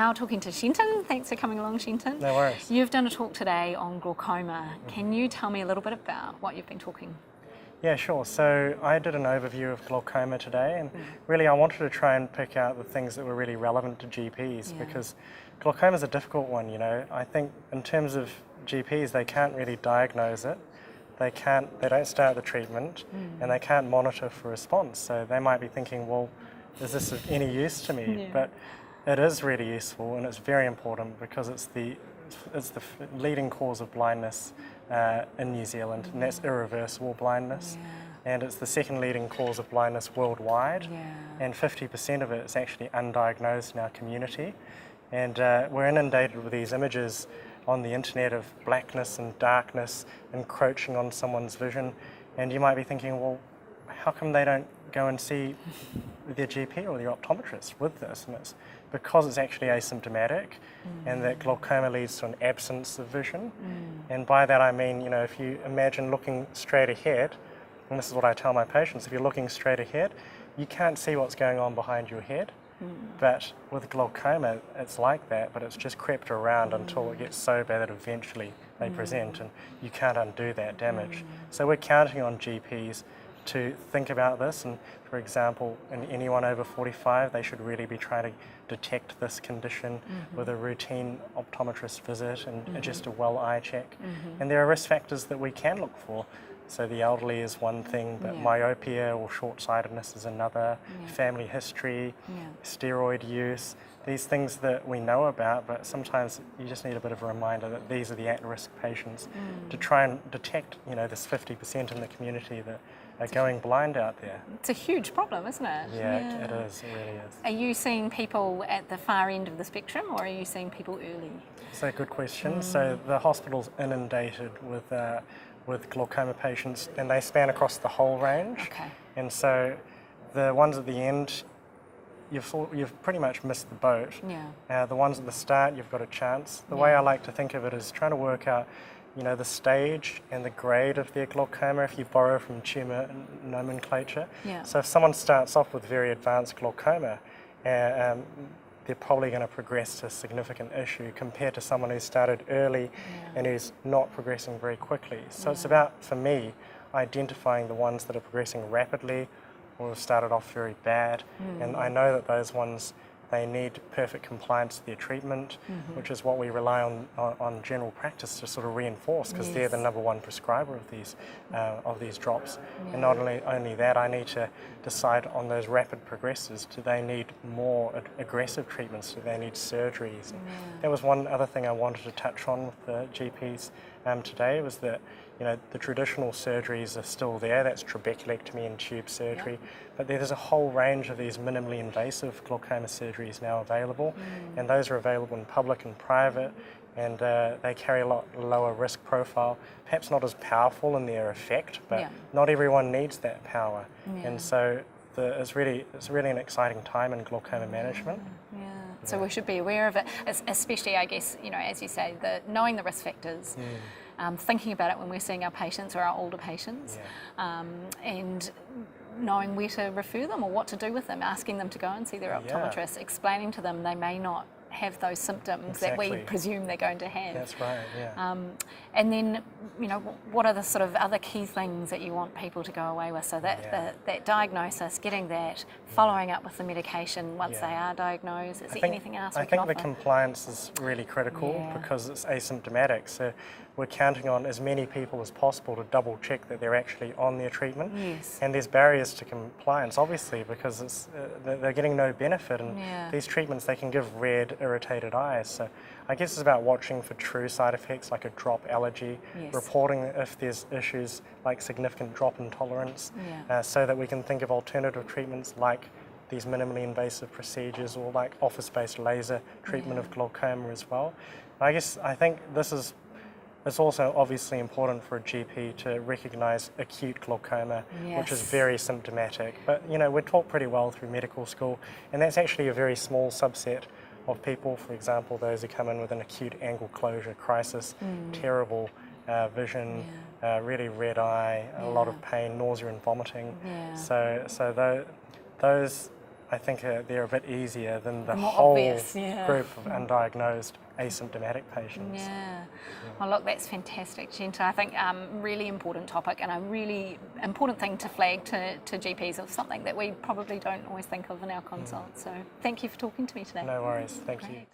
now talking to Shenton. Thanks for coming along, Shenton. No worries. You've done a talk today on glaucoma. Can you tell me a little bit about what you've been talking? Yeah, sure. So I did an overview of glaucoma today, and really I wanted to try and pick out the things that were really relevant to GPs because glaucoma is a difficult one, you know. I think in terms of GPs, they can't really diagnose it. They don't start the treatment, and they can't monitor for response. So they might be thinking, well, is this of any use to me? But it is really useful, and it's very important because it's the leading cause of blindness in New Zealand, and that's irreversible blindness. And it's the second leading cause of blindness worldwide, and 50% of it is actually undiagnosed in our community. And we're inundated with these images on the internet of blackness and darkness encroaching on someone's vision, and you might be thinking, well, how come they don't go and see their GP or their optometrist with this? And it's because it's actually asymptomatic, and that glaucoma leads to an absence of vision. And by that I mean, you know, if you imagine looking straight ahead, and this is what I tell my patients, if you're looking straight ahead, you can't see what's going on behind your head. But with glaucoma, it's like that, but it's just crept around until it gets so bad that eventually they present, and you can't undo that damage. So we're counting on GPs to think about this, and for example, in anyone over 45, they should really be trying to detect this condition with a routine optometrist visit and just a well eye check. And there are risk factors that we can look for. So the elderly is one thing, but myopia or short-sightedness is another, family history, steroid use, these things that we know about, but sometimes you just need a bit of a reminder that these are the at-risk patients to try and detect, you know, this 50% in the community that are going blind out there. It's a huge problem, isn't it? Yeah, it is, it really is. Are you seeing people at the far end of the spectrum, or are you seeing people early? That's a good question. So the hospital's inundated with glaucoma patients, and they span across the whole range. Okay. And so the ones at the end, you've pretty much missed the boat. The ones at the start, you've got a chance. The way I like to think of it is trying to work out, you know, the stage and the grade of their glaucoma if you borrow from tumour nomenclature. So if someone starts off with very advanced glaucoma, they're probably going to progress to a significant issue compared to someone who started early and who's not progressing very quickly. So it's about, for me, identifying the ones that are progressing rapidly or have started off very bad. And I know that those ones, they need perfect compliance to their treatment, which is what we rely on general practice to sort of reinforce, because they're the #1 prescriber of these drops. And not only that, I need to decide on those rapid progressors. Do they need more aggressive treatments? Do they need surgeries? That was one other thing I wanted to touch on with the GPs today, was that, you know, the traditional surgeries are still there. That's trabeculectomy and tube surgery. But there's a whole range of these minimally invasive glaucoma surgeries now available, and those are available in public and private, and they carry a lot lower risk profile, perhaps not as powerful in their effect, but not everyone needs that power. And so it's really an exciting time in glaucoma management. So we should be aware of it, especially, I guess, you know, as you say, knowing the risk factors, thinking about it when we're seeing our patients or our older patients, and knowing where to refer them or what to do with them, asking them to go and see their optometrist, explaining to them they may not have those symptoms that we presume they're going to have. That's right, and then, you know, what are the sort of other key things that you want people to go away with? So that diagnosis, getting that, following up with the medication once they are diagnosed. Is there anything else we can offer? I think the compliance is really critical because it's asymptomatic. So we're counting on as many people as possible to double check that they're actually on their treatment. And there's barriers to compliance, obviously, because they're getting no benefit, and these treatments, they can give red, irritated eyes. So I guess it's about watching for true side effects like a drop allergy, reporting if there's issues like significant drop intolerance, so that we can think of alternative treatments like these minimally invasive procedures or like office-based laser treatment of glaucoma as well. I think it's also obviously important for a GP to recognise acute glaucoma, which is very symptomatic. But, you know, we're taught pretty well through medical school, and that's actually a very small subset of people. For example, those who come in with an acute angle closure crisis, terrible vision, really red eye, a lot of pain, nausea and vomiting. So those, I think they're a bit easier than the More whole obvious, yeah. group of undiagnosed asymptomatic patients. Yeah. Well, look, that's fantastic, Shenton. I think really important topic and a really important thing to flag to GPs of something that we probably don't always think of in our consult. So thank you for talking to me today. No worries. Thank you. Great.